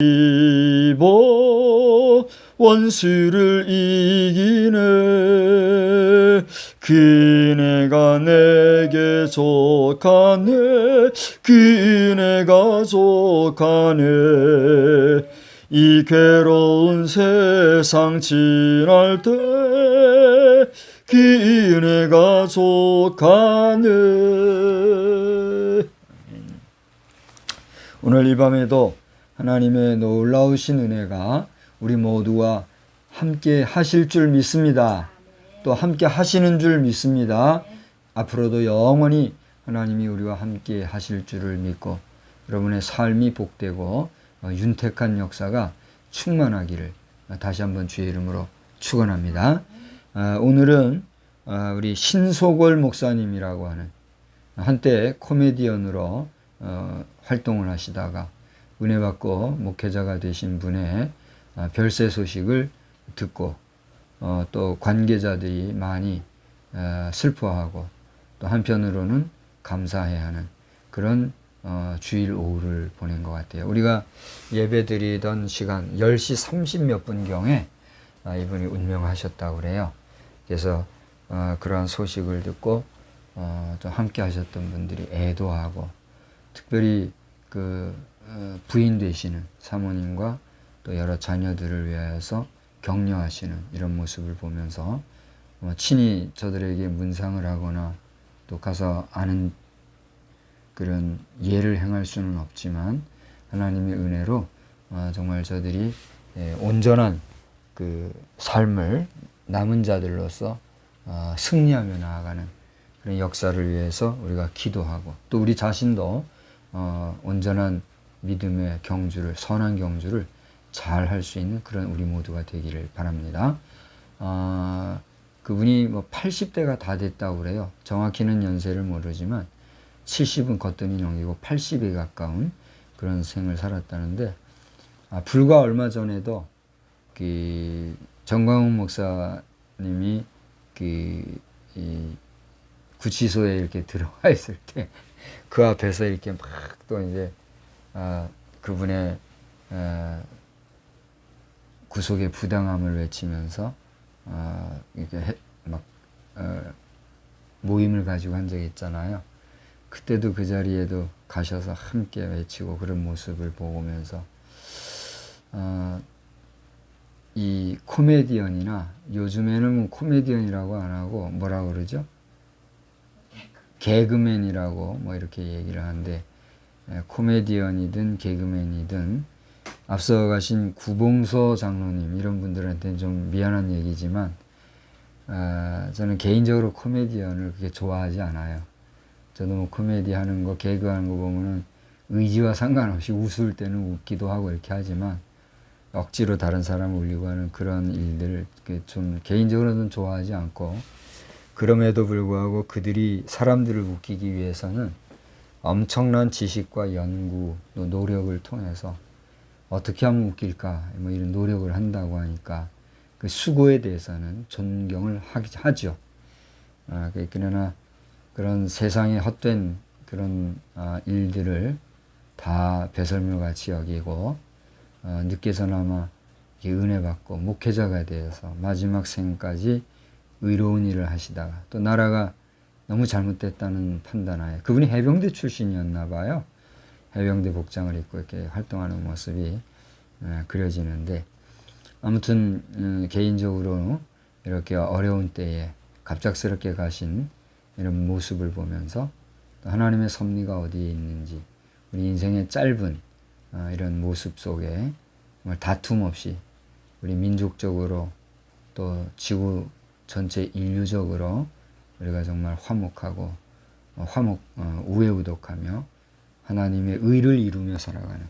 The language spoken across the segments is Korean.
입어 원수를 이기네. 그 은혜가 내게 족하네. 그 은혜가 족하네. 이 괴로운 세상 지날 때 그 은혜가 족하네. 오늘 이 밤에도 하나님의 놀라우신 은혜가 우리 모두와 함께 하실 줄 믿습니다. 또 함께 하시는 줄 믿습니다. 앞으로도 영원히 하나님이 우리와 함께 하실 줄을 믿고 여러분의 삶이 복되고 윤택한 역사가 충만하기를 다시 한번 주의 이름으로 축원합니다. 오늘은 우리 신소골 목사님이라고 하는 한때 코미디언으로 활동을 하시다가 은혜 받고 목회자가 되신 분의 별세 소식을 듣고 또 관계자들이 많이 슬퍼하고 또 한편으로는 감사해하는 그런 주일 오후를 보낸 것 같아요. 우리가 예배 드리던 시간 10시 30 몇 분경에 이분이 운명하셨다고 그래요. 그래서 그러한 소식을 듣고 좀 함께 하셨던 분들이 애도하고 특별히 그 부인 되시는 사모님과 또 여러 자녀들을 위하여서 격려하시는 이런 모습을 보면서 친히 저들에게 문상을 하거나 또 가서 아는 그런 예를 행할 수는 없지만 하나님의 은혜로 정말 저들이 온전한 그 삶을 남은 자들로서 승리하며 나아가는 그런 역사를 위해서 우리가 기도하고 또 우리 자신도 온전한 믿음의 경주를 선한 경주를 잘 할 수 있는 그런 우리 모두가 되기를 바랍니다. 그분이 뭐 80대가 다 됐다고 그래요. 정확히는 연세를 모르지만 70은 거뜬히 넘기고 80에 가까운 그런 생을 살았다는데 불과 얼마 전에도 그 정광훈 목사님이 그 구치소에 이렇게 들어가 있을 때 그 앞에서 이렇게 막 또 이제 그분의 구속의 부당함을 외치면서 이렇게 막 모임을 가지고 한 적이 있잖아요. 그때도 그 자리에도 가셔서 함께 외치고 그런 모습을 보면서 이 코미디언이나 요즘에는 뭐 코미디언이라고 안 하고 뭐라고 그러죠? 개그맨이라고 뭐 이렇게 얘기를 하는데 코미디언이든 개그맨이든 앞서 가신 구봉서 장로님 이런 분들한테는 좀 미안한 얘기지만 저는 개인적으로 코미디언을 그렇게 좋아하지 않아요. 저도 뭐 코미디 하는 거 개그하는 거 보면은 의지와 상관없이 웃을 때는 웃기도 하고 이렇게 하지만 억지로 다른 사람을 울리고 하는 그런 일들을 좀 개인적으로는 좋아하지 않고 그럼에도 불구하고 그들이 사람들을 웃기기 위해서는 엄청난 지식과 연구, 또 노력을 통해서 어떻게 하면 웃길까 뭐 이런 노력을 한다고 하니까 그 수고에 대해서는 존경을 하죠. 그러나 그런 세상에 헛된 그런 일들을 다 배설물같이 여기고 늦게서나마 은혜 받고 목회자가 되어서 마지막 생까지 의로운 일을 하시다가 또 나라가 너무 잘못됐다는 판단하에 그분이 해병대 출신이었나 봐요. 해병대 복장을 입고 이렇게 활동하는 모습이 그려지는데 아무튼 개인적으로 이렇게 어려운 때에 갑작스럽게 가신 이런 모습을 보면서 또 하나님의 섭리가 어디에 있는지 우리 인생의 짧은 이런 모습 속에 정말 다툼 없이 우리 민족적으로 또 지구 전체 인류적으로 우리가 정말 화목하고 우애우독하며 하나님의 의를 이루며 살아가는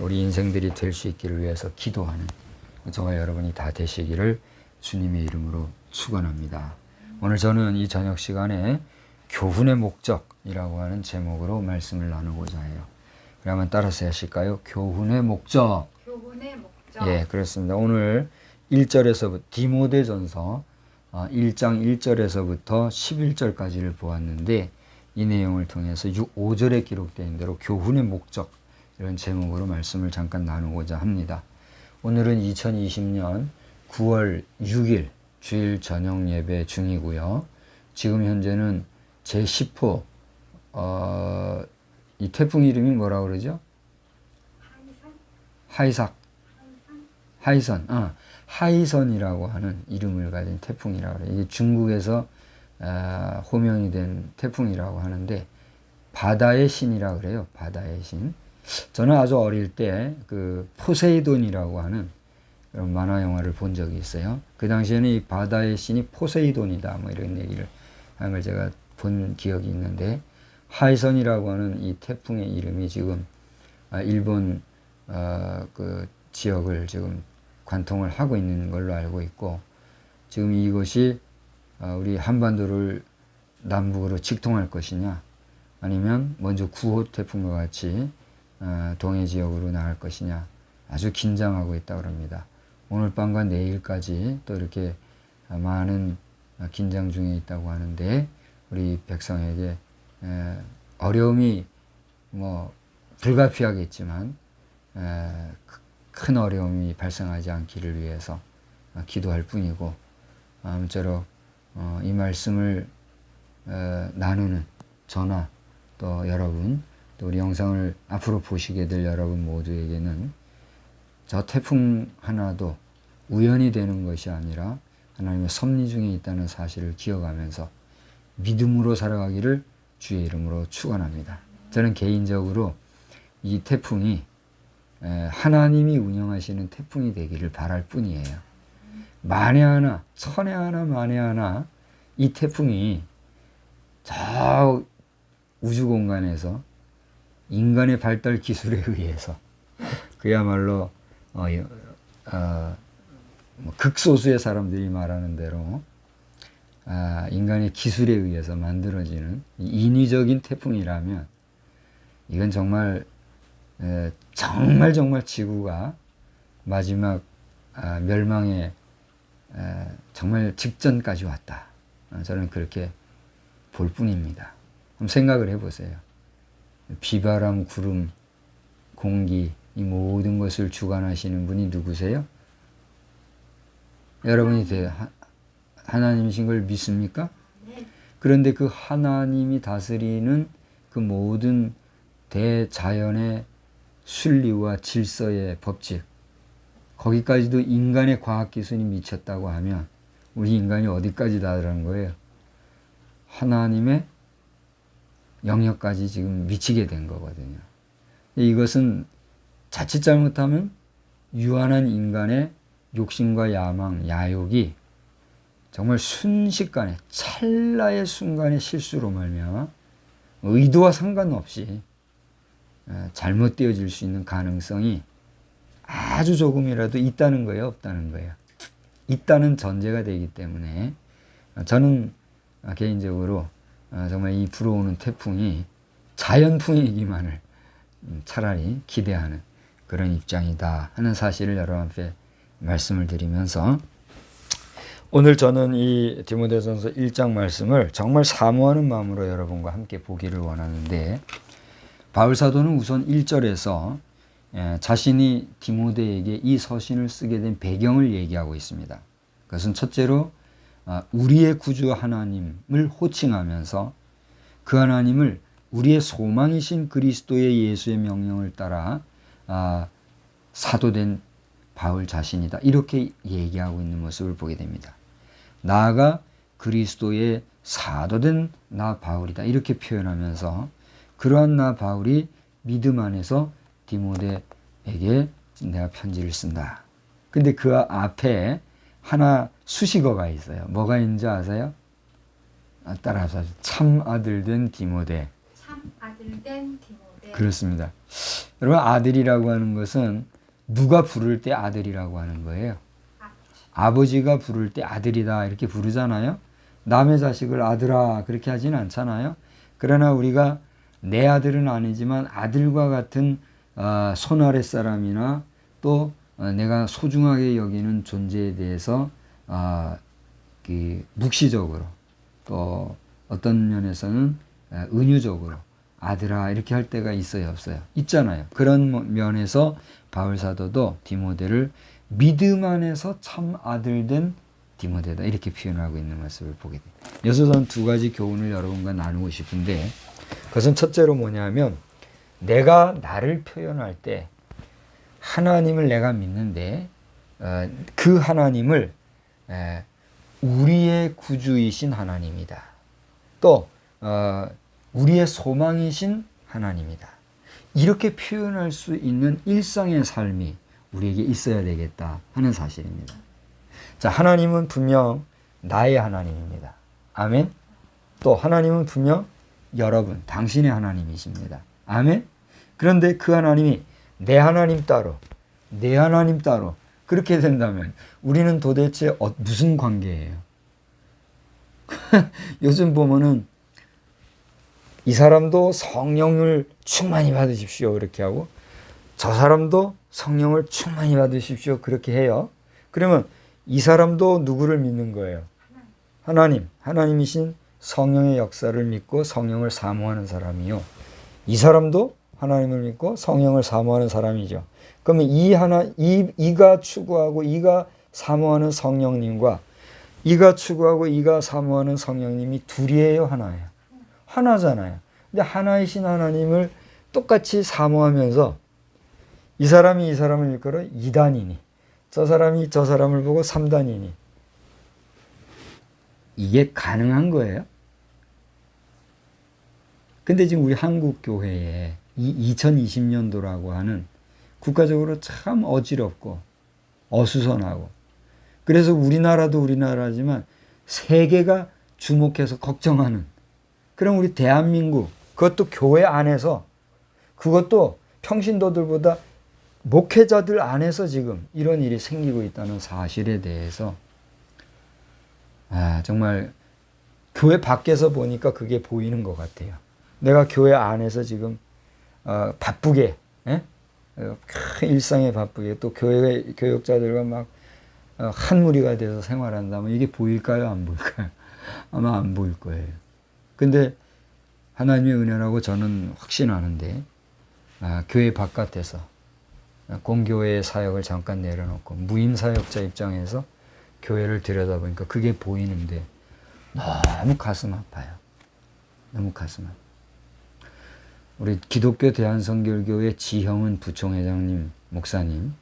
우리 인생들이 될 수 있기를 위해서 기도하는 저와 여러분이 다 되시기를 주님의 이름으로 축원합니다. 오늘 저는 이 저녁 시간에 교훈의 목적이라고 하는 제목으로 말씀을 나누고자 해요. 그러면 따라서 하실까요? 교훈의 목적. 교훈의 목적. 예, 그렇습니다. 오늘 1절에서부터 디모데전서 1장 1절에서부터 11절까지를 보았는데 이 내용을 통해서 5절에 기록된 대로 교훈의 목적 이런 제목으로 말씀을 잠깐 나누고자 합니다. 오늘은 2020년 9월 6일 주일 저녁 예배 중이고요. 지금 현재는 제10호 이 태풍 이름이 뭐라고 그러죠? 하이선. 하이선이라고 하는 이름을 가진 태풍이라고 그래요. 이게 중국에서 호명이 된 태풍이라고 하는데 바다의 신이라고 그래요. 바다의 신. 저는 아주 어릴 때 그 포세이돈이라고 하는 그런 만화 영화를 본 적이 있어요. 그 당시에는 이 바다의 신이 포세이돈이다 뭐 이런 얘기를 하는 걸 제가 본 기억이 있는데 하이선이라고 하는 이 태풍의 이름이 지금 일본 그 지역을 지금 관통을 하고 있는 걸로 알고 있고 지금 이것이 우리 한반도를 남북으로 직통할 것이냐 아니면 먼저 9호 태풍과 같이 동해 지역으로 나갈 것이냐 아주 긴장하고 있다고 합니다. 오늘 밤과 내일까지 또 이렇게 많은 긴장 중에 있다고 하는데 우리 백성에게 어려움이 뭐 불가피하겠지만 큰 어려움이 발생하지 않기를 위해서 기도할 뿐이고 아무쪼록 이 말씀을 나누는 저나 또 여러분 또 우리 영상을 앞으로 보시게 될 여러분 모두에게는 저 태풍 하나도 우연히 되는 것이 아니라 하나님의 섭리 중에 있다는 사실을 기억하면서 믿음으로 살아가기를 주의 이름으로 축원합니다. 저는 개인적으로 이 태풍이 하나님이 운영하시는 태풍이 되기를 바랄 뿐이에요. 만에 하나, 천에 하나, 만에 하나 이 태풍이 저 우주 공간에서 인간의 발달 기술에 의해서 그야말로 극소수의 사람들이 말하는 대로 인간의 기술에 의해서 만들어지는 인위적인 태풍이라면 이건 정말 정말 지구가 마지막 멸망의 정말 직전까지 왔다. 저는 그렇게 볼 뿐입니다. 한번 생각을 해보세요. 비바람, 구름, 공기 이 모든 것을 주관하시는 분이 누구세요? 여러분이 하나님이신 걸 믿습니까? 그런데 그 하나님이 다스리는 그 모든 대자연의 순리와 질서의 법칙 거기까지도 인간의 과학기술이 미쳤다고 하면 우리 인간이 어디까지 다다른 거예요? 하나님의 영역까지 지금 미치게 된 거거든요. 이것은 자칫 잘못하면 유한한 인간의 욕심과 야망, 야욕이 정말 순식간에 찰나의 순간의 실수로 말미암아 의도와 상관없이 잘못되어질 수 있는 가능성이 아주 조금이라도 있다는 거예요, 없다는 거예요. 있다는 전제가 되기 때문에 저는 개인적으로 정말 이 불어오는 태풍이 자연풍이기만을 차라리 기대하는 그런 입장이다 하는 사실을 여러분께 말씀을 드리면서 오늘 저는 이 디모데전서 1장 말씀을 정말 사모하는 마음으로 여러분과 함께 보기를 원하는데 바울 사도는 우선 1절에서 자신이 디모데에게 이 서신을 쓰게 된 배경을 얘기하고 있습니다. 그것은 첫째로 우리의 구주 하나님을 호칭하면서 그 하나님을 우리의 소망이신 그리스도의 예수의 명령을 따라 사도된 바울 자신이다. 이렇게 얘기하고 있는 모습을 보게 됩니다. 나아가 그리스도의 사도된 나 바울이다. 이렇게 표현하면서 그러한 나 바울이 믿음 안에서 디모데에게 내가 편지를 쓴다. 근데 그 앞에 하나 수식어가 있어요. 뭐가 있는지 아세요? 따라서 하세요. 참 아들된 디모데. 참 아들된 디모데. 그렇습니다. 여러분 아들이라고 하는 것은 누가 부를 때 아들이라고 하는 거예요. 아버지가 부를 때 아들이다 이렇게 부르잖아요. 남의 자식을 아들아 그렇게 하지는 않잖아요. 그러나 우리가 내 아들은 아니지만 아들과 같은 손 아래 사람이나 또 내가 소중하게 여기는 존재에 대해서 묵시적으로 또 어떤 면에서는 은유적으로 아들아 이렇게 할 때가 있어요, 없어요? 있잖아요. 그런 면에서 바울 사도도 디모데를 믿음 안에서 참 아들 된 디모데다 이렇게 표현하고 있는 모습을 보게 됩니다. 여기서 저는 두 가지 교훈을 여러분과 나누고 싶은데, 그것은 첫째로 뭐냐면, 내가 나를 표현할 때 하나님을 내가 믿는데 그 하나님을 우리의 구주이신 하나님이다. 또 우리의 소망이신 하나님이다. 이렇게 표현할 수 있는 일상의 삶이 우리에게 있어야 되겠다 하는 사실입니다. 자, 하나님은 분명 나의 하나님입니다. 아멘. 또 하나님은 분명 여러분, 당신의 하나님이십니다. 아멘. 그런데 그 하나님이 내 하나님 따로, 내 하나님 따로 그렇게 된다면 우리는 도대체 무슨 관계예요? 요즘 보면은 이 사람도 성령을 충만히 받으십시오 그렇게 하고, 저 사람도 성령을 충만히 받으십시오 그렇게 해요. 그러면 이 사람도 누구를 믿는 거예요? 하나님, 하나님이신 성령의 역사를 믿고 성령을 사모하는 사람이요. 이 사람도 하나님을 믿고 성령을 사모하는 사람이죠. 그러면 이가 추구하고 이가 사모하는 성령님과 이가 추구하고 이가 사모하는 성령님이 둘이에요, 하나예요? 하나잖아요. 근데 하나이신 하나님을 똑같이 사모하면서 이 사람이 이 사람을 일컬어 2단이니 저 사람이 저 사람을 보고 3단이니 이게 가능한 거예요? 근데 지금 우리 한국 교회에 이 2020년도라고 하는 국가적으로 참 어지럽고 어수선하고, 그래서 우리나라도 우리나라지만 세계가 주목해서 걱정하는 그런 우리 대한민국, 그것도 교회 안에서, 그것도 평신도들보다 목회자들 안에서 지금 이런 일이 생기고 있다는 사실에 대해서 정말 교회 밖에서 보니까 그게 보이는 것 같아요. 내가 교회 안에서 지금 바쁘게 일상에 바쁘게 또 교역자들과 막 한 무리가 돼서 생활한다면 이게 보일까요? 안 보일까요? 아마 안 보일 거예요. 근데 하나님의 은혜라고 저는 확신하는데, 교회 바깥에서 공교회의 사역을 잠깐 내려놓고 무임 사역자 입장에서 교회를 들여다보니까 그게 보이는데 너무 가슴 아파요. 너무 가슴 아파요. 우리 기독교 대한성결교회 지형은 부총회장님 목사님,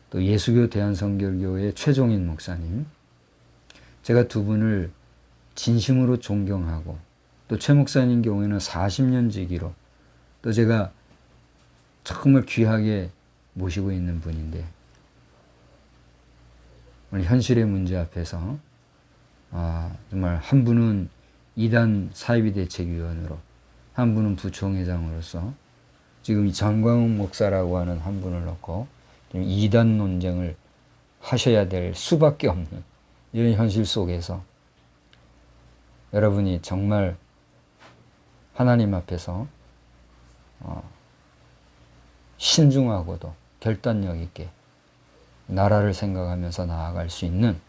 또 예수교 대한성결교회 최종인 목사님, 제가 두 분을 진심으로 존경하고, 또 최 목사님 경우에는 40년 지기로 또 제가 정말 귀하게 모시고 있는 분인데, 오늘 현실의 문제 앞에서 정말 한 분은 2단 사이비대책위원으로, 한 분은 부총회장으로서 지금 이 전광훈 목사라고 하는 한 분을 놓고 2단 논쟁을 하셔야 될 수밖에 없는 이런 현실 속에서 여러분이 정말 하나님 앞에서 신중하고도 결단력 있게 나라를 생각하면서 나아갈 수 있는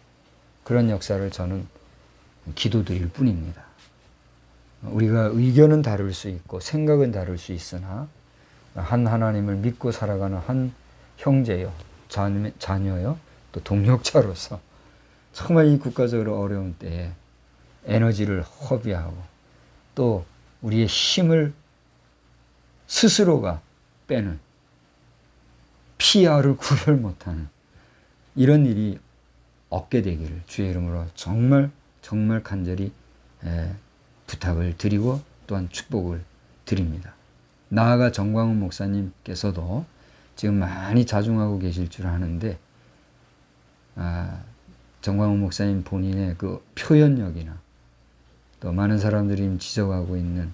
그런 역사를 저는 기도드릴 뿐입니다. 우리가 의견은 다를 수 있고 생각은 다를 수 있으나 한 하나님을 믿고 살아가는 한 형제요, 자녀요, 또 동역자로서 정말 이 국가적으로 어려운 때에 에너지를 허비하고 또 우리의 힘을 스스로가 빼는, 피아를 구별 못하는 이런 일이 없게 되기를 주의 이름으로 정말 정말 간절히 부탁을 드리고 또한 축복을 드립니다. 나아가 정광훈 목사님께서도 지금 많이 자중하고 계실 줄 아는데, 정광훈 목사님 본인의 그 표현력이나 또 많은 사람들이 지적하고 있는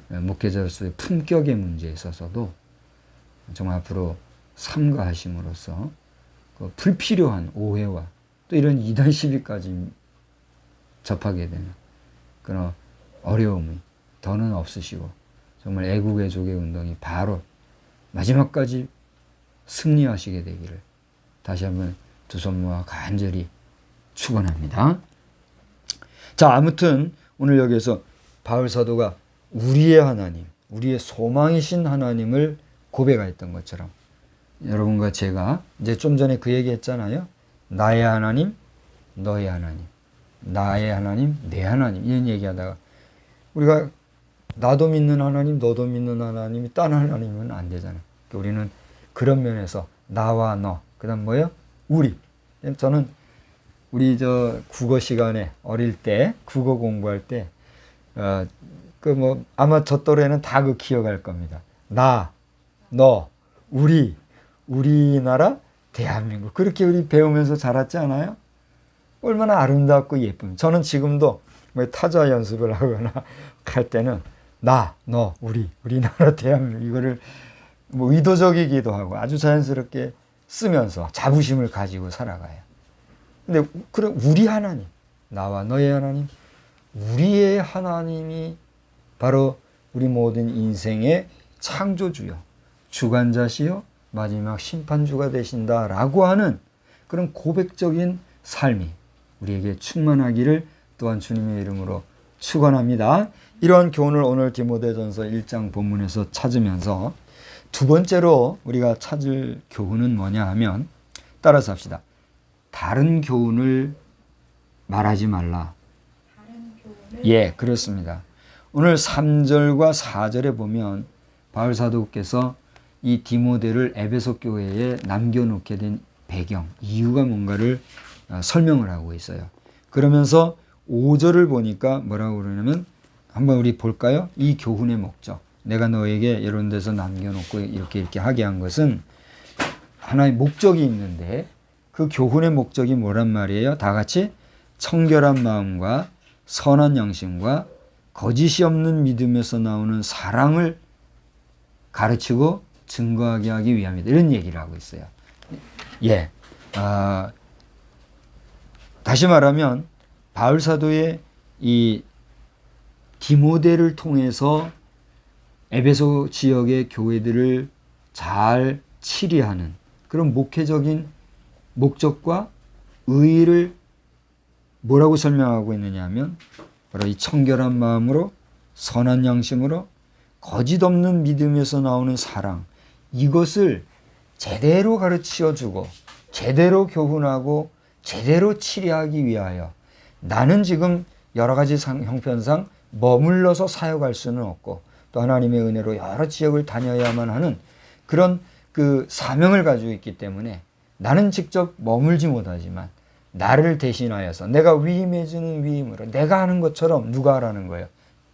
목회자로서의 품격의 문제에 있어서도 정말 앞으로 삼가하심으로써 그 불필요한 오해와 또 이런 이단 시비까지 접하게 되는 그런 어려움이 더는 없으시고, 정말 애국애족의 운동이 바로 마지막까지 승리하시게 되기를 다시 한번 두 손 모아 간절히 축원합니다. 자, 아무튼 오늘 여기에서 바울 사도가 우리의 하나님, 우리의 소망이신 하나님을 고백하였던 것처럼 여러분과 제가 이제 좀 전에 그 얘기 했잖아요. 나의 하나님, 너의 하나님, 나의 하나님, 내 하나님 이런 얘기하다가 우리가 나도 믿는 하나님, 너도 믿는 하나님이 딴 하나님은 안 되잖아요. 우리는 그런 면에서 나와 너, 그 다음 뭐예요? 우리. 저는 우리 저 국어 시간에 어릴 때 국어 공부할 때 그 뭐 아마 저 또래는 다 그 기억할 겁니다. 나, 너, 우리, 우리나라, 대한민국. 그렇게 우리 배우면서 자랐지 않아요? 얼마나 아름답고 예쁨. 저는 지금도 뭐 타자 연습을 하거나 할 때는 나, 너, 우리, 우리나라, 대한민국 이거를 뭐 의도적이기도 하고 아주 자연스럽게 쓰면서 자부심을 가지고 살아가요. 근데 그럼 우리 하나님, 나와 너의 하나님, 우리의 하나님이 바로 우리 모든 인생의 창조주요, 주관자시요, 마지막 심판주가 되신다라고 하는 그런 고백적인 삶이 우리에게 충만하기를 또한 주님의 이름으로 축원합니다. 이러한 교훈을 오늘 디모데전서 1장 본문에서 찾으면서 두 번째로 우리가 찾을 교훈은 뭐냐 하면 따라서 합시다. 다른 교훈을 말하지 말라. 다른 교훈을 예, 그렇습니다. 오늘 3절과 4절에 보면 바울 사도께서 이 디모데를 에베소 교회에 남겨놓게 된 배경, 이유가 뭔가를 설명을 하고 있어요. 그러면서 5절을 보니까 뭐라고 그러냐면 한번 우리 볼까요? 이 교훈의 목적. 내가 너에게 이런 데서 남겨놓고 이렇게 하게 한 것은 하나의 목적이 있는데 그 교훈의 목적이 뭐란 말이에요? 다 같이 청결한 마음과 선한 양심과 거짓이 없는 믿음에서 나오는 사랑을 가르치고 증거하게 하기 위함이다. 이런 얘기를 하고 있어요. 예. 다시 말하면 바울 사도의 이 디모데를 통해서 에베소 지역의 교회들을 잘 치리하는 그런 목회적인 목적과 의의를 뭐라고 설명하고 있느냐 하면 바로 이 청결한 마음으로 선한 양심으로 거짓 없는 믿음에서 나오는 사랑, 이것을 제대로 가르쳐 주고 제대로 교훈하고 제대로 치리하기 위하여 나는 지금 여러 가지 형편상 머물러서 사역할 수는 없고 또 하나님의 은혜로 여러 지역을 다녀야만 하는 그런 그 사명을 가지고 있기 때문에 나는 직접 머물지 못하지만 나를 대신하여서 내가 위임해주는 위임으로 내가 하는 것처럼 누가 하라는 거예요?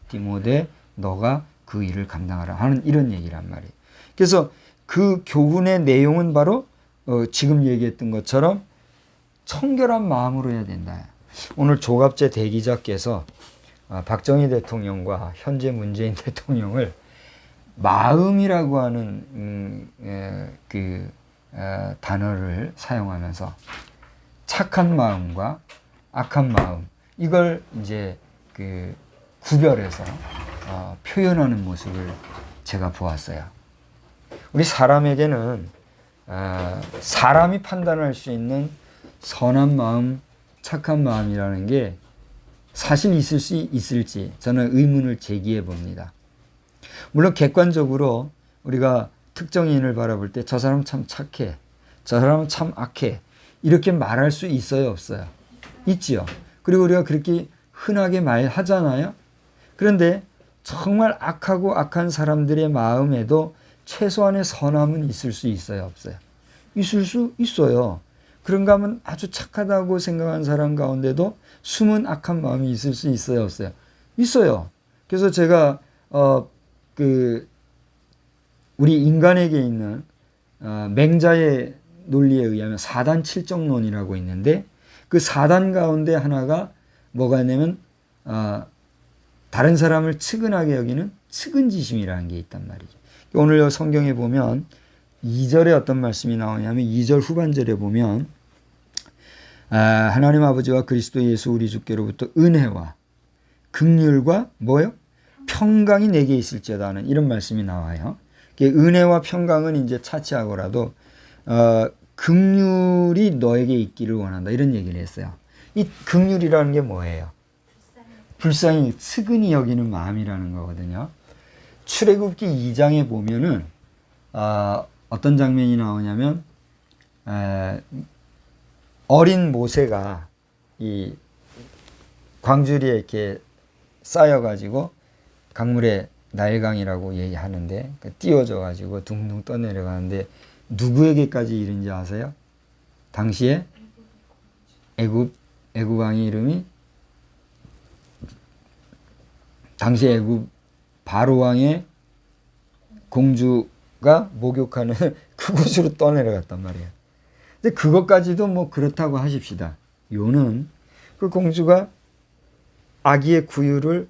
디모데 너가 그 일을 감당하라 하는 이런 얘기란 말이에요. 그래서 그 교훈의 내용은 바로 지금 얘기했던 것처럼 청결한 마음으로 해야 된다. 오늘 조갑재 대기자께서 박정희 대통령과 현재 문재인 대통령을 마음이라고 하는 단어를 사용하면서 착한 마음과 악한 마음 이걸 이제 구별해서 표현하는 모습을 제가 보았어요. 우리 사람에게는 사람이 판단할 수 있는 선한 마음, 착한 마음이라는 게 사실 있을 수 있을지 저는 의문을 제기해 봅니다. 물론 객관적으로 우리가 특정인을 바라볼 때 저 사람 참 착해, 저 사람은 참 악해 이렇게 말할 수 있어요, 없어요? 있지요. 그리고 우리가 그렇게 흔하게 말하잖아요. 그런데 정말 악하고 악한 사람들의 마음에도 최소한의 선함은 있을 수 있어요, 없어요? 있을 수 있어요. 그런가 하면 아주 착하다고 생각한 사람 가운데도 숨은 악한 마음이 있을 수 있어요, 없어요? 있어요. 그래서 제가 우리 인간에게 있는 맹자의 논리에 의하면 4단 7정론이라고 있는데 그 4단 가운데 하나가 뭐가 있냐면 다른 사람을 측은하게 여기는 측은지심이라는 게 있단 말이죠. 오늘 성경에 보면 2절에 어떤 말씀이 나오냐면 2절 후반절에 보면 하나님 아버지와 그리스도 예수 우리 주께로부터 은혜와 긍휼과 뭐요? 평강이 내게 있을지어다 하는 이런 말씀이 나와요. 은혜와 평강은 이제 차치하고라도 긍휼이 너에게 있기를 원한다 이런 얘기를 했어요. 이 긍휼이라는 게 뭐예요? 불쌍히 측은히 여기는 마음이라는 거거든요. 출애굽기 2장에 보면은 어떤 장면이 나오냐면 어린 모세가 이 광주리에 이렇게 쌓여가지고 강물에 나일강이라고 얘기하는데 띄워져 가지고 둥둥 떠내려가는데 누구에게까지 이른지 아세요? 당시에 애굽 왕의 이름이 당시 애굽 바로 왕의 공주가 목욕하는 그곳으로 떠내려갔단 말이에요. 근데 그것까지도 뭐 그렇다고 하십시다. 요는 그 공주가 아기의 구유를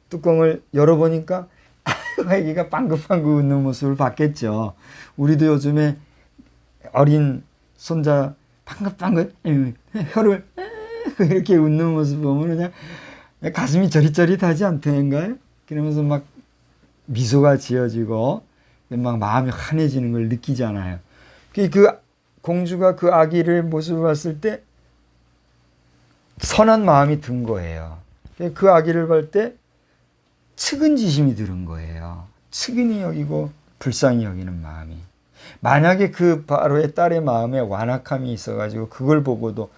뚜껑을 열어보니까 아기가 빵긋빵긋 웃는 모습을 봤겠죠. 우리도 요즘에 어린 손자 빵긋빵긋 혀를 이렇게 웃는 모습 보면 그냥 가슴이 저릿저릿하지 않던가요? 그러면서 막 미소가 지어지고 막 마음이 환해지는 걸 느끼잖아요. 그 공주가 그 아기를 모습을 봤을 때 선한 마음이 든 거예요. 그 아기를 볼 때 측은지심이 들은 거예요. 측은히 여기고 불쌍히 여기는 마음이. 만약에 그 바로의 딸의 마음에 완악함이 있어가지고 그걸 보고도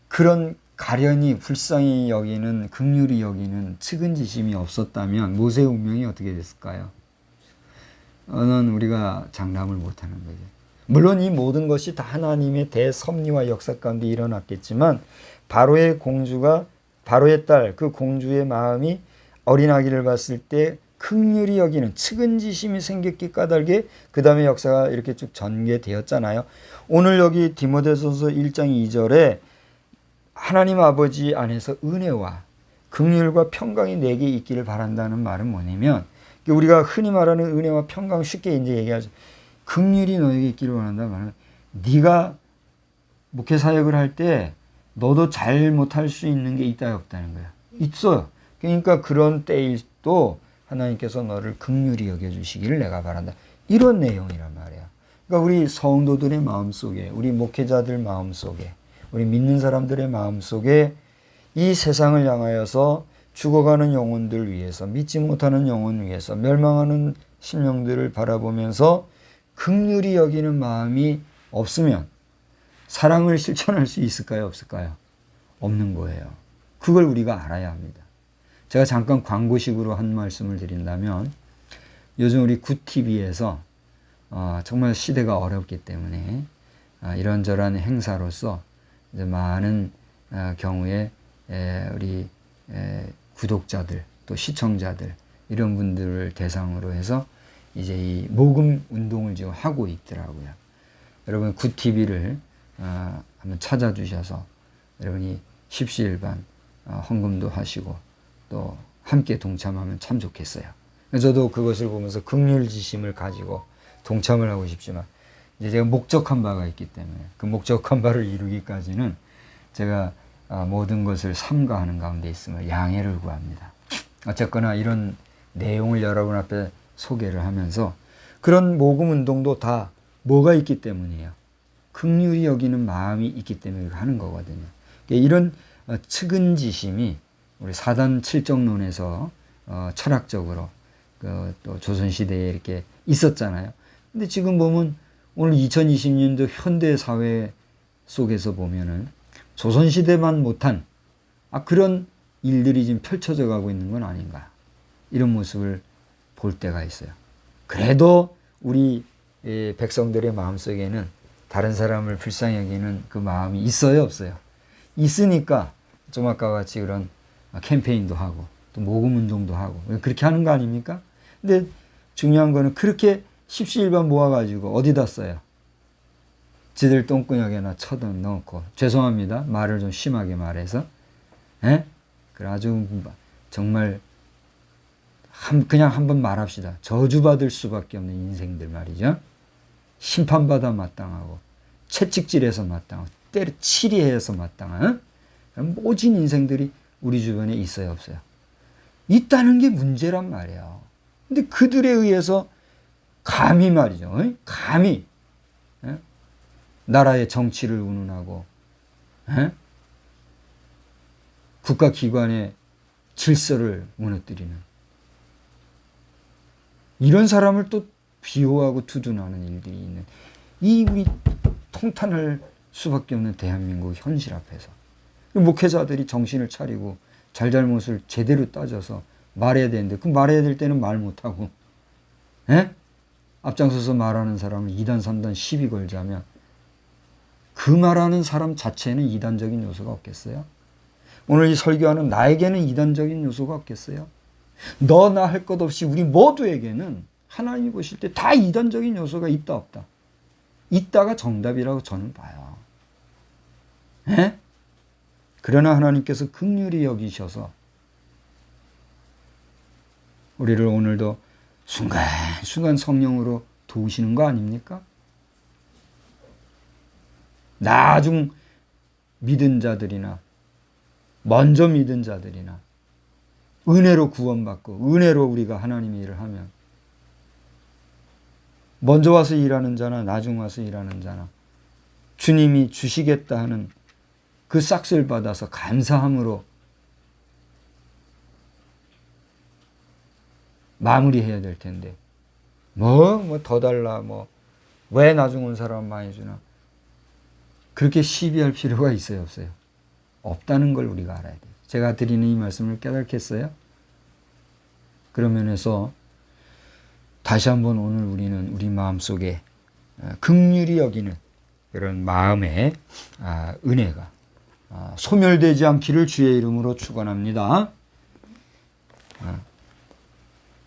그런 가련히 불쌍히 여기는 긍휼히 여기는 측은지심이 없었다면 모세의 운명이 어떻게 됐을까요? 는 우리가 장담을 못하는 거죠. 물론 이 모든 것이 다 하나님의 대섭리와 역사 가운데 일어났겠지만 바로의 딸 그 공주의 마음이 어린 아기를 봤을 때 긍휼히 여기는 측은지심이 생겼기 까닭에 그 다음에 역사가 이렇게 쭉 전개되었잖아요. 오늘 여기 디모데전서 1장 2절에 하나님 아버지 안에서 은혜와 긍휼과 평강이 내게 있기를 바란다는 말은 뭐냐면 우리가 흔히 말하는 은혜와 평강 쉽게 이제 얘기하죠. 긍휼이 너에게 있기를 원한다는 말은 네가 목회 사역을 할 때 너도 잘 못할 수 있는 게 있다 없다는 거야. 있어요. 그러니까 그런 때일도 하나님께서 너를 긍휼히 여겨주시기를 내가 바란다. 이런 내용이란 말이야. 그러니까 우리 성도들의 마음속에 우리 목회자들 마음속에 우리 믿는 사람들의 마음속에 이 세상을 향하여서 죽어가는 영혼들 위해서 믿지 못하는 영혼 위해서 멸망하는 심령들을 바라보면서 긍휼히 여기는 마음이 없으면 사랑을 실천할 수 있을까요? 없을까요? 없는 거예요. 그걸 우리가 알아야 합니다. 제가 잠깐 광고식으로 한 말씀을 드린다면 요즘 우리 굿TV에서 정말 시대가 어렵기 때문에 이런저런 행사로서 이제 많은 경우에 우리 구독자들 또 시청자들 이런 분들을 대상으로 해서 이제 이 모금 운동을 지금 하고 있더라고요. 여러분 굿TV를 한번 찾아주셔서 여러분이 십시일반 헌금도 하시고 또 함께 동참하면 참 좋겠어요. 저도 그것을 보면서 긍휼지심을 가지고 동참을 하고 싶지만 이제 제가 목적한 바가 있기 때문에 그 목적한 바를 이루기까지는 제가 모든 것을 삼가하는 가운데 있음을 양해를 구합니다. 어쨌거나 이런 내용을 여러분 앞에 소개를 하면서 그런 모금 운동도 다 뭐가 있기 때문이에요. 긍휼히 여기는 마음이 있기 때문에 하는 거거든요. 이런 측은지심이 우리 사단 칠정론에서 철학적으로 또 조선시대에 이렇게 있었잖아요. 근데 지금 보면 오늘 2020년도 현대 사회 속에서 보면은 조선시대만 못한 그런 일들이 지금 펼쳐져 가고 있는 건 아닌가. 이런 모습을 볼 때가 있어요. 그래도 우리 백성들의 마음속에는 다른 사람을 불쌍히 여기는 그 마음이 있어요, 없어요? 있으니까 좀 아까 같이 그런 캠페인도 하고 또 모금 운동도 하고 그렇게 하는 거 아닙니까? 근데 중요한 거는 그렇게 십시일반 모아가지고 어디다 써요? 지들 똥구녕에나 쳐다 넣고 죄송합니다. 말을 좀 심하게 말해서 그래 아주 정말 그냥 한번 말합시다. 저주받을 수밖에 없는 인생들 말이죠. 심판받아 마땅하고 채찍질해서 마땅하고 때려치리해서 마땅한 모진 인생들이 우리 주변에 있어요 없어요? 있다는 게 문제란 말이에요. 근데 그들에 의해서 감히 말이죠. 감히 나라의 정치를 운운하고 국가기관의 질서를 무너뜨리는 이런 사람을 또 비호하고 두둔하는 일들이 있는 이 우리 통탄할 수밖에 없는 대한민국 현실 앞에서 목회자들이 정신을 차리고 잘잘못을 제대로 따져서 말해야 되는데 그 말해야 될 때는 말 못하고 앞장서서 말하는 사람을 2단 3단 시비 걸자면 그 말하는 사람 자체는 이단적인 요소가 없겠어요? 오늘 이 설교하는 나에게는 이단적인 요소가 없겠어요? 너나 할 것 없이 우리 모두에게는 하나님이 보실 때 다 이단적인 요소가 있다 없다? 있다가 정답이라고 저는 봐요. 그러나 하나님께서 긍휼히 여기셔서 우리를 오늘도 순간순간 성령으로 도우시는 거 아닙니까? 나중 믿은 자들이나 먼저 믿은 자들이나 은혜로 구원받고 은혜로 우리가 하나님의 일을 하면 먼저 와서 일하는 자나 나중 와서 일하는 자나 주님이 주시겠다 하는 그 싹스를 받아서 감사함으로 마무리해야 될 텐데 뭐 더 달라 왜 나중 온 사람 많이 주나 그렇게 시비할 필요가 있어요 없어요? 없다는 걸 우리가 알아야 돼요. 제가 드리는 이 말씀을 깨닫겠어요? 그런 면에서 다시 한번 오늘 우리는 우리 마음속에 긍휼히 여기는 그런 마음의 은혜가 소멸되지 않기를 주의 이름으로 축원합니다.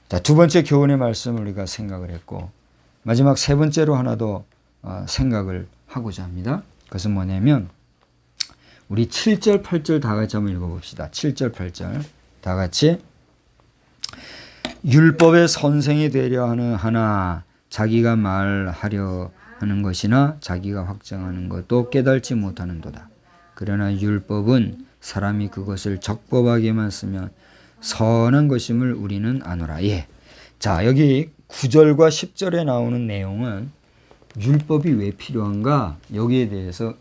자, 두 번째 교훈의 말씀을 우리가 생각을 했고 마지막 세 번째로 하나 더 생각을 하고자 합니다. 그것은 뭐냐면 우리 7절 8절 다 같이 한번 읽어봅시다. 7절 8절 다 같이 율법의 선생이 되려 하나 자기가 말하려 하는 것이나 자기가 확정하는 것도 깨달지 못하는도다. 그러나 율법은 사람이 그것을 적법하게만 쓰면 선한 것임을 우리는 아노라. 자, 여기 9절과 10절에 나오는 내용은 율법이 왜 필요한가? 여기에 대해서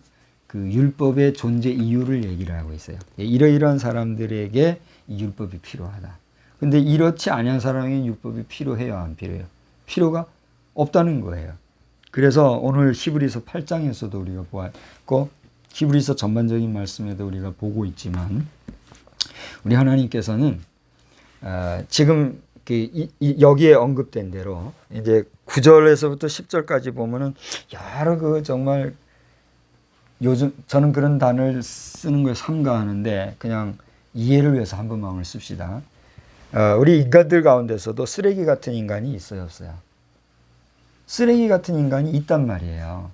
그 율법의 존재 이유를 얘기를 하고 있어요. 이러이러한 사람들에게 이 율법이 필요하다. 근데 이렇지 않은 사람에게 율법이 필요해요, 안 필요해요? 필요가 없다는 거예요. 그래서 오늘 히브리서 8장에서도 우리가 보았고 히브리서 전반적인 말씀에도 우리가 보고 있지만 우리 하나님께서는 지금 여기에 언급된 대로 이제 9절에서부터 10절까지 보면은 여러 정말 요즘 저는 그런 단어를 쓰는 걸 삼가하는데 그냥 이해를 위해서 한 번만을 씁시다. 우리 인간들 가운데서도 쓰레기 같은 인간이 있어요, 없어요? 쓰레기 같은 인간이 있단 말이에요.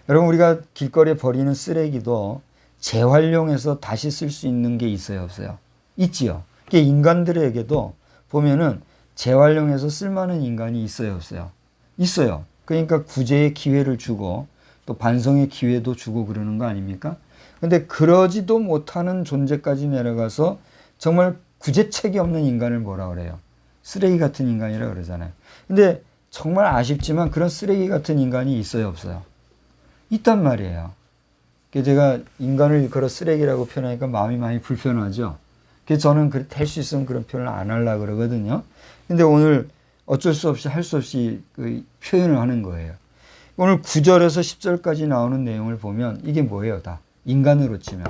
여러분 우리가 길거리에 버리는 쓰레기도 재활용해서 다시 쓸 수 있는 게 있어요, 없어요? 있지요. 인간들에게도 보면은 재활용해서 쓸만한 인간이 있어요, 없어요? 있어요. 그러니까 구제의 기회를 주고 또 반성의 기회도 주고 그러는 거 아닙니까? 근데 그러지도 못하는 존재까지 내려가서 정말 구제책이 없는 인간을 뭐라 그래요? 쓰레기 같은 인간이라 그러잖아요. 근데 정말 아쉽지만 그런 쓰레기 같은 인간이 있어요, 없어요? 있단 말이에요. 제가 인간을 그런 쓰레기라고 표현하니까 마음이 많이 불편하죠. 그래서 저는 될 수 있으면 그런 표현을 안 하려고 그러거든요. 근데 오늘 어쩔 수 없이 할 수 없이 그 표현을 하는 거예요. 오늘 9절에서 10절까지 나오는 내용을 보면 이게 뭐예요? 다 인간으로 치면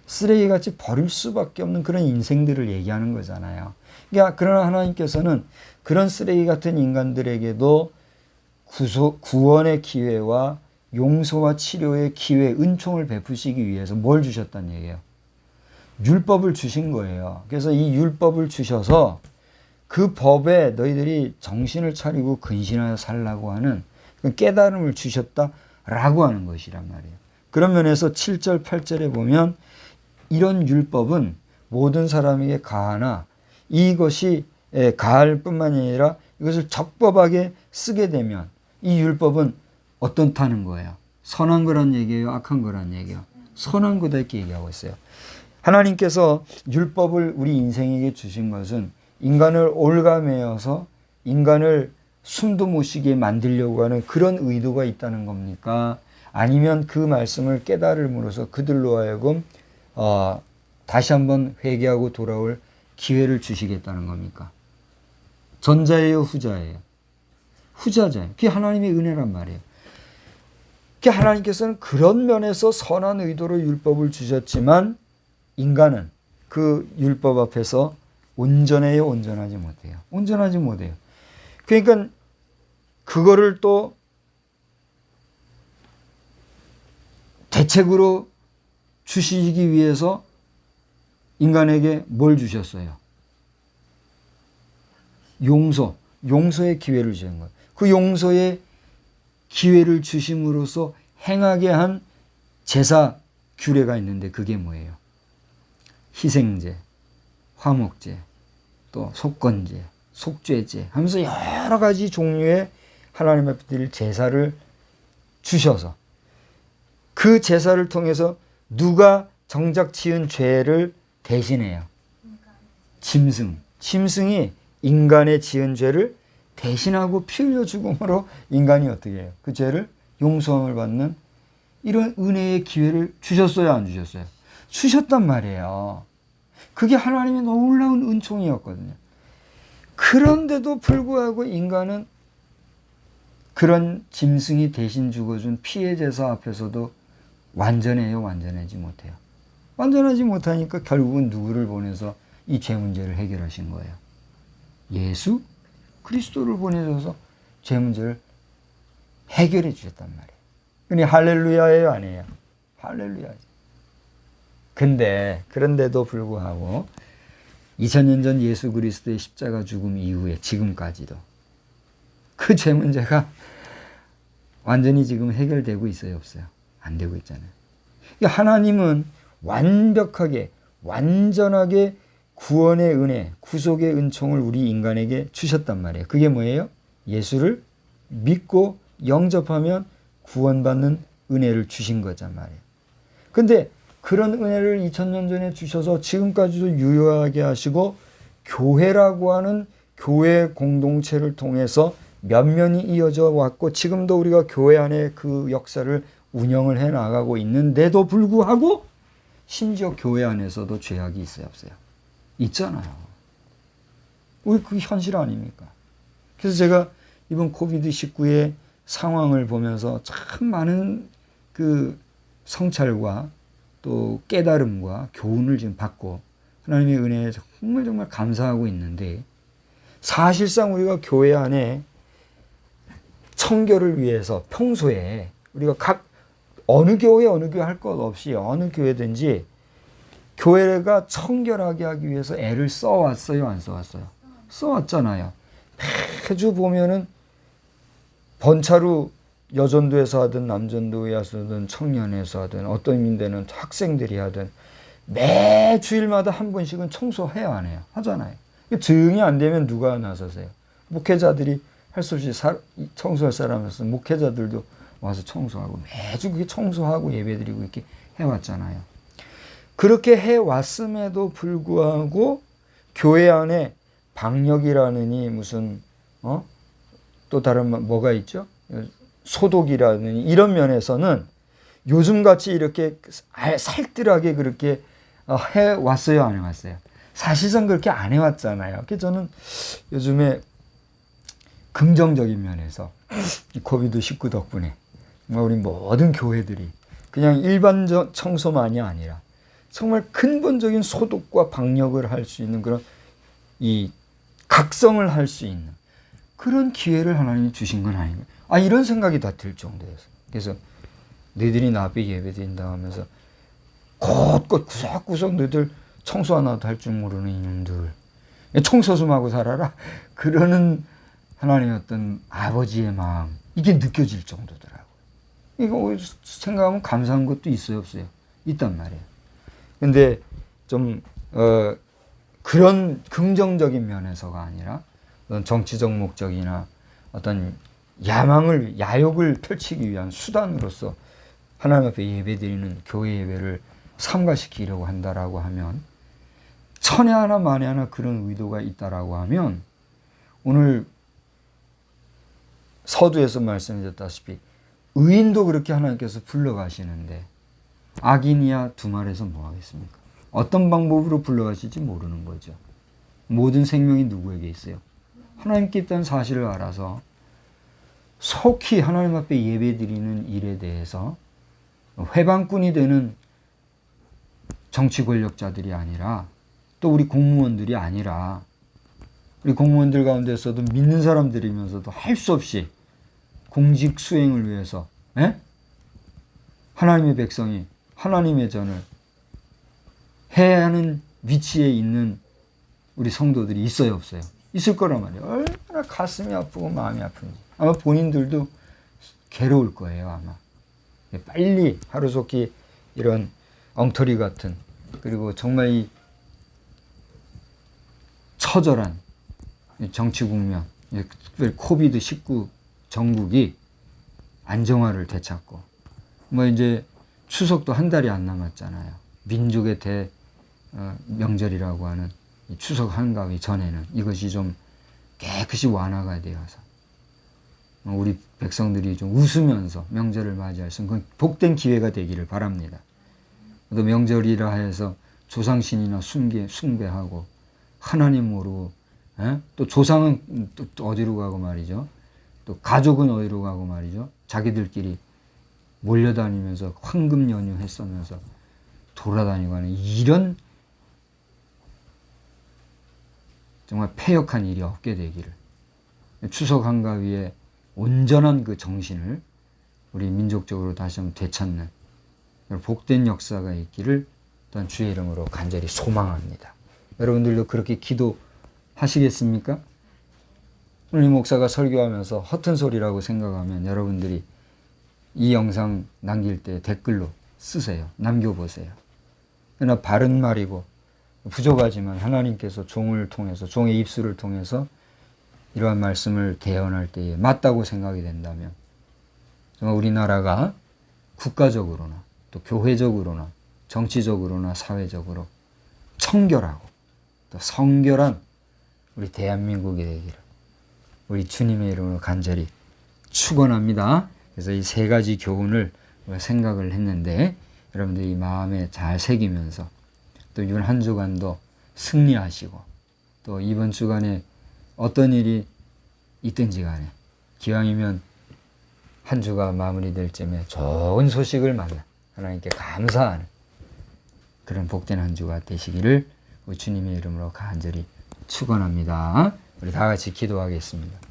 쓰레기같이 버릴 수밖에 없는 그런 인생들을 얘기하는 거잖아요. 그러니까 그러나 하나님께서는 그런 쓰레기 같은 인간들에게도 구원의 기회와 용서와 치료의 기회, 은총을 베푸시기 위해서 뭘 주셨다는 얘기예요? 율법을 주신 거예요. 그래서 이 율법을 주셔서 그 법에 너희들이 정신을 차리고 근신하여 살라고 하는 깨달음을 주셨다라고 하는 것이란 말이에요. 그런 면에서 7절, 8절에 보면 이런 율법은 모든 사람에게 가하나 이것이 가할 뿐만이 아니라 이것을 적법하게 쓰게 되면 이 율법은 어떻다는 거예요? 선한 거란 얘기예요? 악한 거란 얘기예요? 선한 거다 이렇게 얘기하고 있어요. 하나님께서 율법을 우리 인생에게 주신 것은 인간을 올가매어서 인간을 숨도 못 쉬게 만들려고 하는 그런 의도가 있다는 겁니까? 아니면 그 말씀을 깨달음으로써 그들로 하여금 다시 한번 회개하고 돌아올 기회를 주시겠다는 겁니까? 전자예요, 후자예요? 후자잖아요. 그게 하나님의 은혜란 말이에요. 그게 하나님께서는 그런 면에서 선한 의도로 율법을 주셨지만 인간은 그 율법 앞에서 온전해요, 온전하지 못해요? 온전하지 못해요. 그러니까 그거를 또 대책으로 주시기 위해서 인간에게 뭘 주셨어요? 용서의 기회를 주신 거예요. 그 용서의 기회를 주심으로써 행하게 한 제사 규례가 있는데 그게 뭐예요? 희생제, 화목제, 또 속건제, 속죄제 하면서 여러 가지 종류의 하나님 앞에 드릴 제사를 주셔서 그 제사를 통해서 누가 정작 지은 죄를 대신해요? 짐승이 인간의 지은 죄를 대신하고 피 흘려 죽음으로 인간이 어떻게 해요? 그 죄를 용서함을 받는 이런 은혜의 기회를 주셨어요, 안 주셨어요? 주셨단 말이에요. 그게 하나님의 놀라운 은총이었거든요. 그런데도 불구하고 인간은 그런 짐승이 대신 죽어준 피해 제사 앞에서도 완전해요, 완전하지 못해요? 완전하지 못하니까 결국은 누구를 보내서 이 죄 문제를 해결하신 거예요? 예수 그리스도를 보내셔서 죄 문제를 해결해 주셨단 말이에요. 그러니 할렐루야예요, 아니에요? 할렐루야죠. 그런데도 불구하고 2000년 전 예수 그리스도의 십자가 죽음 이후에 지금까지도 그 죄 문제가 완전히 지금 해결되고 있어요, 없어요? 안 되고 있잖아요. 하나님은 완벽하게, 완전하게 구원의 은혜, 구속의 은총을 우리 인간에게 주셨단 말이에요. 그게 뭐예요? 예수를 믿고 영접하면 구원받는 은혜를 주신 거란 말이에요. 근데 그런 은혜를 2000년 전에 주셔서 지금까지도 유효하게 하시고 교회라고 하는 교회 공동체를 통해서 면면이 이어져 왔고 지금도 우리가 교회 안에 그 역사를 운영을 해 나가고 있는데도 불구하고 심지어 교회 안에서도 죄악이 있어요, 없어요? 있잖아요. 우리 그게 현실 아닙니까? 그래서 제가 이번 코비드-19의 상황을 보면서 참 많은 그 성찰과 또 깨달음과 교훈을 지금 받고 하나님의 은혜에 정말 감사하고 있는데 사실상 우리가 교회 안에 청결을 위해서 평소에 우리가 각 어느 교회 할 것 없이 어느 교회든지 교회가 청결하게 하기 위해서 애를 써왔어요, 안 써왔어요? 써왔잖아요. 매주 보면은 번차로 여전도에서 하든 남전도에서 하든 청년에서 하든 어떤 인데는 학생들이 하든 매 주일마다 한 번씩은 청소해야 안 해요? 하잖아요. 증이 안 되면 누가 나서세요? 목회자들이 할 수 없이 청소할 사람에서 목회자들도 와서 청소하고 매주 그게 청소하고 예배드리고 이렇게 해왔잖아요. 그렇게 해왔음에도 불구하고 교회 안에 방역이라느니 무슨 또 다른 뭐가 있죠? 소독이라느니 이런 면에서는 요즘같이 이렇게 살뜰하게 그렇게 해왔어요, 안 해왔어요? 사실상 그렇게 안 해왔잖아요. 그래서 저는 요즘에 긍정적인 면에서 코비드-19 덕분에 우리 모든 교회들이 그냥 일반 청소만이 아니라 정말 근본적인 소독과 방역을 할 수 있는 그런 이 각성을 할 수 있는 그런 기회를 하나님이 주신 건 아닌가. 이런 생각이 다 들 정도였어요. 그래서 너희들이 나 앞에 예배드린다 하면서 곳곳 구석구석 너희들 청소 하나도 할 줄 모르는 이놈들 청소 좀 하고 살아라. 그러는 하나님의 어떤 아버지의 마음 이게 느껴질 정도더라고요. 이거 생각하면 감사한 것도 있어요, 없어요? 있단 말이에요. 근데 좀 그런 긍정적인 면에서가 아니라 어떤 정치적 목적이나 어떤 야욕을 펼치기 위한 수단으로서 하나님 앞에 예배드리는 교회 예배를 삼가시키려고 한다라고 하면 천에 하나 만에 하나 그런 의도가 있다라고 하면 오늘 서두에서 말씀드렸다시피 의인도 그렇게 하나님께서 불러가시는데 악인이야 두말해서 뭐 하겠습니까? 어떤 방법으로 불러가실지 모르는 거죠. 모든 생명이 누구에게 있어요? 하나님께 있다는 사실을 알아서 속히 하나님 앞에 예배드리는 일에 대해서 회방꾼이 되는 정치 권력자들이 아니라 또 우리 공무원들이 아니라 우리 공무원들 가운데서도 믿는 사람들이면서도 할 수 없이 공직 수행을 위해서 하나님의 백성이 하나님의 전을 해야 하는 위치에 있는 우리 성도들이 있어요, 없어요? 있을 거란 말이에요. 얼마나 가슴이 아프고 마음이 아픈지. 아마 본인들도 괴로울 거예요, 아마. 빨리 하루속히 이런 엉터리 같은, 그리고 정말 이 처절한 정치 국면, 특별히 코비드-19 전국이 안정화를 되찾고, 뭐 이제 추석도 한 달이 안 남았잖아요. 민족의 명절이라고 하는 이 추석 한가위 전에는 이것이 좀 깨끗이 완화가 되어서 우리 백성들이 좀 웃으면서 명절을 맞이할 수 있는 복된 기회가 되기를 바랍니다. 또 명절이라 해서 조상신이나 숭배하고 하나님 모르고 또 조상은 또 어디로 가고 말이죠. 또 가족은 어디로 가고 말이죠. 자기들끼리 몰려다니면서 황금 연휴 했으면서 돌아다니고 하는 이런 정말 패역한 일이 없게 되기를, 추석 한가위에 온전한 그 정신을 우리 민족적으로 다시 한번 되찾는 복된 역사가 있기를 또한 주의 이름으로 간절히 소망합니다. 여러분들도 그렇게 기도하시겠습니까? 오늘 이 목사가 설교하면서 허튼 소리라고 생각하면 여러분들이 이 영상 남길 때 댓글로 쓰세요. 남겨보세요. 그러나 바른 말이고 부족하지만 하나님께서 종을 통해서, 종의 입술을 통해서 이러한 말씀을 개헌할 때에 맞다고 생각이 된다면 정말 우리나라가 국가적으로나 또 교회적으로나 정치적으로나 사회적으로 청결하고 또 성결한 우리 대한민국이 되기를 우리 주님의 이름으로 간절히 축원합니다. 그래서 이 세 가지 교훈을 생각을 했는데 여러분들이 마음에 잘 새기면서 또 이번 한 주간도 승리하시고 또 이번 주간에 어떤 일이 있든지 간에 기왕이면 한 주가 마무리될 쯤에 좋은 소식을 만나 하나님께 감사하는 그런 복된 한 주가 되시기를 우리 주님의 이름으로 간절히 축원합니다. 우리 다 같이 기도하겠습니다.